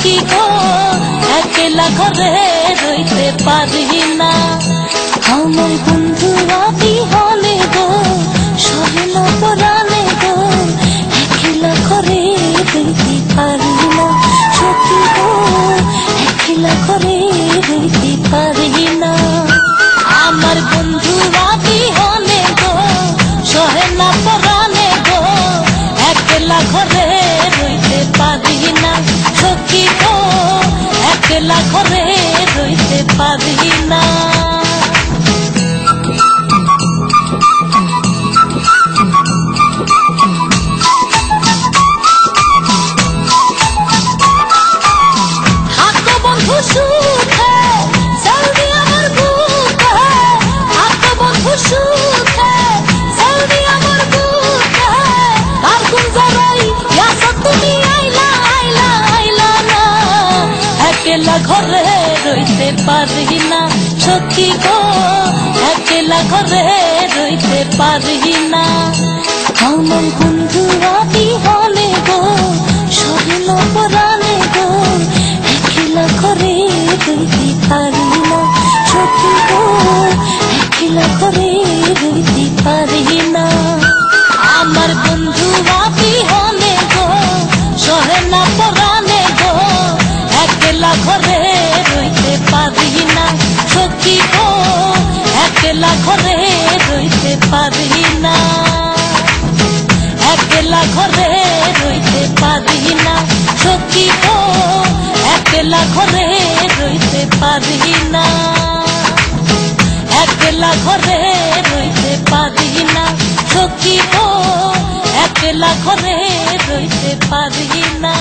সখী গো একলা ঘরে রইতে পারি না। আমার বন্ধু আবি হলে গো সহে না পরাণে গো একলা ঘরে রইতে পারি না। সখী গো একলা ঘরে রইতে পারি না। আমার বন্ধু আবি হলে গো সহে না পরাণে গো একলা ঘরে রইতে পারি না। সখী গো একলা ঘরে রইতে পারি না। একলা ঘরে রইতে পারি না। সখী গো একলা ঘরে রইতে পারি না। আমার বন্ধু আবি হলে গো সহে না পরাণে গো একলা ঘরে রইতে পারি না। সখী গো একলা ঘরে রইতে পারি না। আমার বন্ধু আবি হলে গো সহে না পরাণে গো একলা ঘরে রইতে পারি না। সখী গো একলা ঘরে রইতে পারি না। একলা ঘরে রইতে পারি না। সখী গো একলা ঘরে রইতে পারি না। একলা ঘরে রইতে পারি না। সখী গো একলা ঘরে রইতে পারি না।